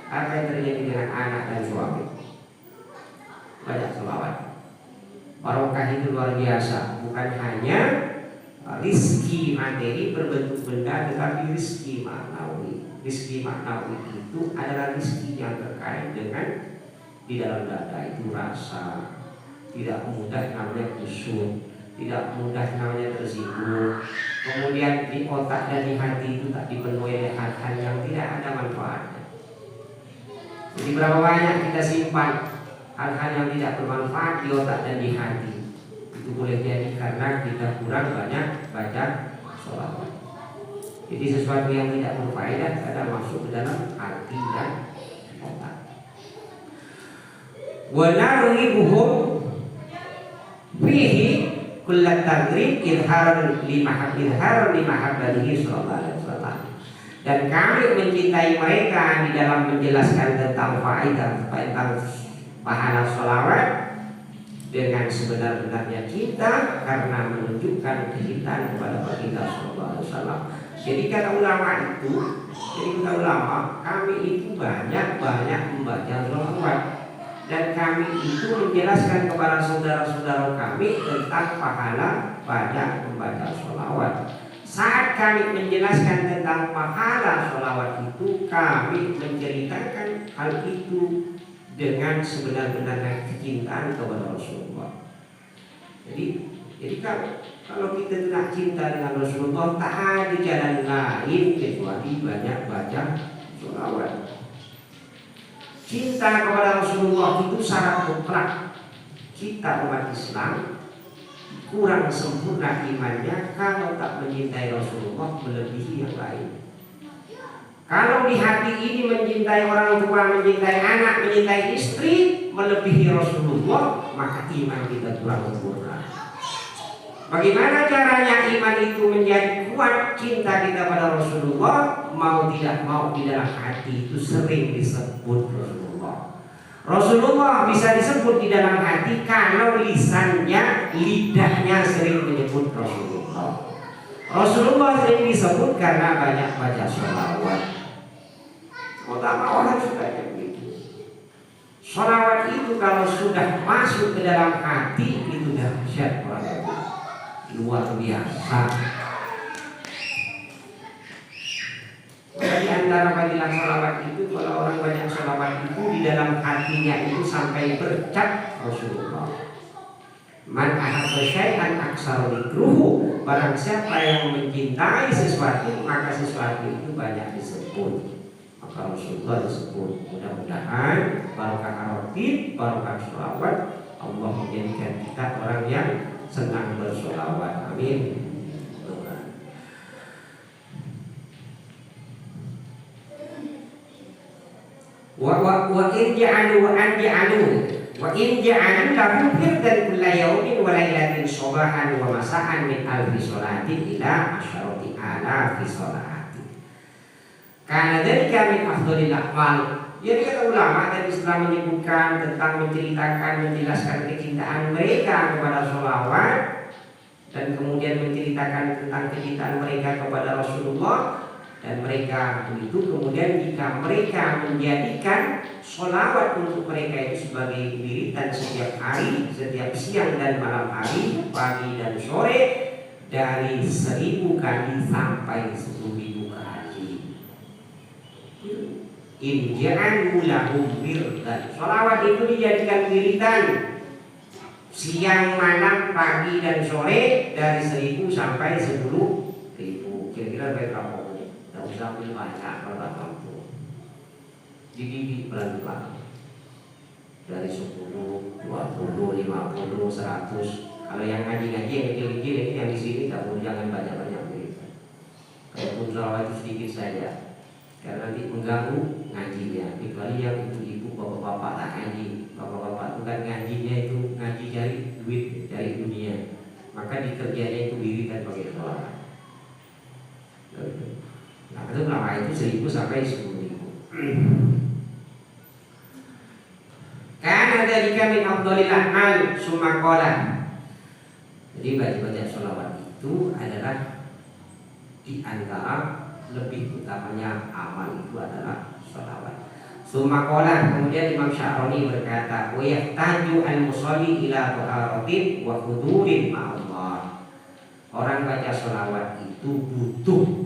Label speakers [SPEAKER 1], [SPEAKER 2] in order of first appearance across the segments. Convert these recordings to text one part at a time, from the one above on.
[SPEAKER 1] Apa yang terjadi dengan anak dan suami? Banyak selawat. Barokah itu luar biasa. Bukan hanya rizki materi berbentuk benda, tetapi rizki maknawi. Rizki maknawi itu adalah rizki yang terkait dengan di dalam dada itu rasa. Tidak mudah namanya kusut, tidak mudah namanya tersinggung. Kemudian di otak dan di hati itu tak dipenuhi oleh hal-hal yang tidak ada manfaatnya. Jadi berapa banyak kita simpan hal-hal yang tidak bermanfaat di otak dan di hati. Itu boleh jadi karena kita kurang banyak baca sholawat. Jadi sesuatu yang tidak berfaedah kadang masuk ke dalam hati dan otak. Wa narghibuhum fihi kullat taghrib idhar limahabbatihi sallallahu alaihi wasallam. Dan kami mencintai mereka di dalam menjelaskan tentang faedah tentang pahala sholawat dengan sebenar-benarnya cinta karena menunjukkan kecintaan kepada baginda sallallahu alaihi wasallam. Jadi kata ulama, kami itu banyak membaca sholawat. Dan kami itu menjelaskan kepada saudara-saudara kami tentang pahala banyak membaca sholawat. Saat kami menjelaskan tentang pahala sholawat itu, kami menceritakan hal itu dengan sebenar-benarnya kecintaan kepada Rasulullah. Jadi kalau kita tidak cinta dengan Rasulullah, tak ada jalan lain kecuali banyak baca sholawat. Cinta kepada Rasulullah itu syarat mutlak. Kita umat Islam kurang sempurna imannya kalau tak mencintai Rasulullah melebihi yang lain. Kalau di hati ini mencintai orang tua, mencintai anak, mencintai istri melebihi Rasulullah, maka iman kita kurang sempurna. Bagaimana caranya iman itu menjadi kuat? Cinta kita pada Rasulullah, mau tidak mau di dalam hati itu sering disebut Rasulullah. Rasulullah bisa disebut di dalam hati kalau lisannya, lidahnya sering menyebut Rasulullah. Rasulullah sering disebut karena banyak baca sholawat. Utama orang suka begitu. Sholawat itu kalau sudah masuk ke dalam hati itu dahsyat orang itu. Luar biasa. Di antara fadilah sholawat itu, kalau orang banyak sholawat itu di dalam hatinya itu sampai bercat Rasulullah. Man ahabba syai'an aktsara dzikruhu. Barang siapa yang mencintai sesuatu, maka sesuatu itu banyak disebut. Maka Rasulullah disebut. Mudah-mudahan barokah arafid, barokah sholawat, Allah menjadikan kita orang yang senang bersholawat. Amin. Wa in ja'alu lahu firdan kulla yawmin wa lailatin sabahan wa masa'an min alfi sholatin ila asyarati alafi sholatin. Karena dari kami afdhalil a'mal. Jadi kata ulama tadi setelah menyebutkan tentang menceritakan, menjelaskan kecintaan mereka kepada sholawat dan kemudian menceritakan tentang kecintaan mereka kepada Rasulullah. Dan mereka itu kemudian jika mereka menjadikan sholawat untuk mereka itu sebagai wiridan setiap hari, setiap siang dan malam hari, pagi dan sore, dari 1000 kali sampai 10.000 kali. Inja'an lahum wirdan. Sholawat itu dijadikan wiridan siang, malam, pagi dan sore dari 1000 sampai 10.000. Kira-kira berapa? Sambil banyak kalau tak mampu dididik pelan-pelan dari 10, 20, 50, 100. Kalau yang ngaji-ngaji yang kecil-kecil ini yang di sini tak perlu, jangan banyak-banyak begitu. Kalaupun sholawat itu sedikit saja, karena nanti mengganggu ngajinya. Kecuali yang ibu-ibu, bapak-bapak tak ngaji. Bapak-bapak itu kan ngajinya itu ngaji cari duit, cari dunia. Maka dikerjanya itu wiridan pakai sholawat. Nah, itu nama itu 1000 sampai 10.000. Karena dari kami afdhalil a'mal summa qala. Jadi baca sholawat itu adalah di antara lebih utamanya amal itu adalah sholawat. Sumakola, kemudian Imam Sya'rani berkata, wa yahtaju al-musalli ila taharatin wa hudurin ma'allah. Orang baca sholawat itu butuh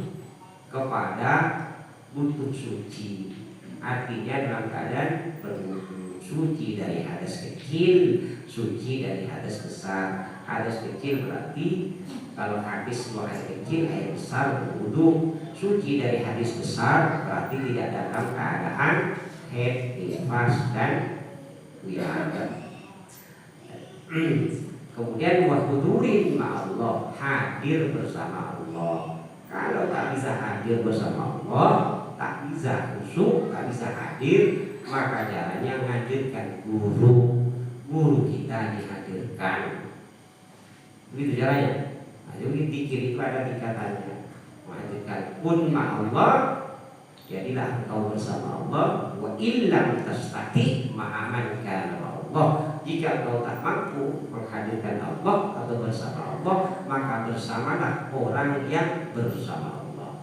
[SPEAKER 1] suci. Artinya dalam keadaan berwudu, suci dari hadas kecil, suci dari hadas besar. Hadas kecil berarti kalau habis air kecil, air besar berwudu. Suci dari hadis besar berarti tidak dalam keadaan haid, nifas dan wilayah. Kemudian wahudurin ma'allah, hadir bersama Allah. Kalau tak bisa hadir bersama Allah, tak bisa khusyuk, tak bisa hadir, maka caranya menghadirkan guru kita dihadirkan. Begitu caranya. Nah, jadi dikir itu ada tingkatannya. Menghadirkan kun ma'allah, jadilah engkau bersama Allah. Wa illam tastati ma'aman kana Allah. Jika engkau tak mampu menghadirkan Allah atau bersama Allah, maka bersamalah orang yang bersama Allah.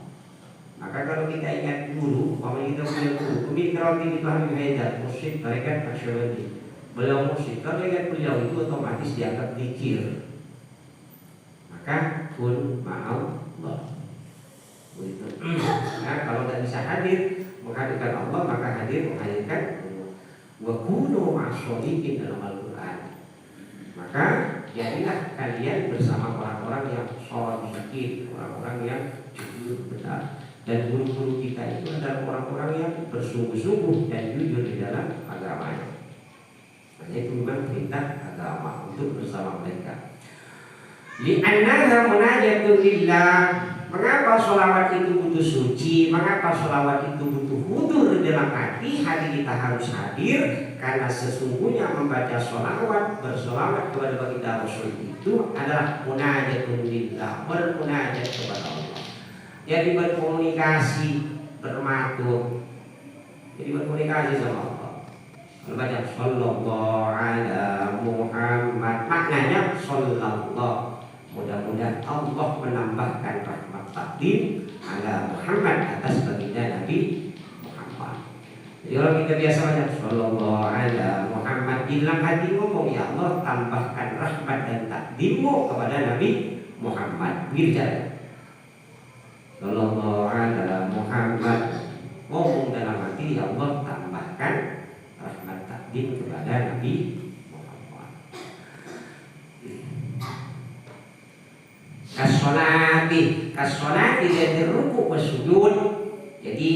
[SPEAKER 1] Maka kalau kita ingat guru, umpamanya kita punya guru, pemikiran di Fahmi Haidar, Mursyid Tarekat Nasyabandi, beliau mursyid, kalau ingat beliau itu otomatis dianggap zikir. Maka kun ma'allah. Begitu. Nah, kalau tidak bisa hadir menghadirkan Allah, maka hadir menghadirkan wa kunu ma'asholikin dalam Al-Quran. Maka jadilah kalian bersama orang-orang yang sholihin, orang-orang yang jujur benar. Dan guru-guru kita itu adalah orang-orang yang bersungguh-sungguh dan jujur di dalam agamanya. Hanya itu memang perintah agama untuk bersama mereka. Li'annaha munajatun lillah. Mengapa sholawat itu butuh suci? Mengapa sholawat itu butuh hudur dalam hati? Hati kita harus hadir, karena sesungguhnya membaca sholawat, bersolawat kepada baginda Rasul itu adalah munajatun lillah, bermunajat kepada Allah. Jadi berkomunikasi, bermatur. Jadi berkomunikasi sama Allah. Kalau baca sallallahu ala Muhammad, maknanya sallallahu. Mudah-mudahan Allah menambahkan rahmat takdim ala Muhammad atas baginda Nabi Muhammad. Jadi kalau kita biasa baca sallallahu ala Muhammad, di dalam hati ngomong, ya Allah tambahkan rahmat dan takdimmu kepada Nabi Muhammad. Begitu. Sallallahu ala Muhammad, ngomong dalam hati, ya Allah tambahkan rahmat takdim kepada Nabi Muhammad. Kasolati jadi ruku wa sujud. Jadi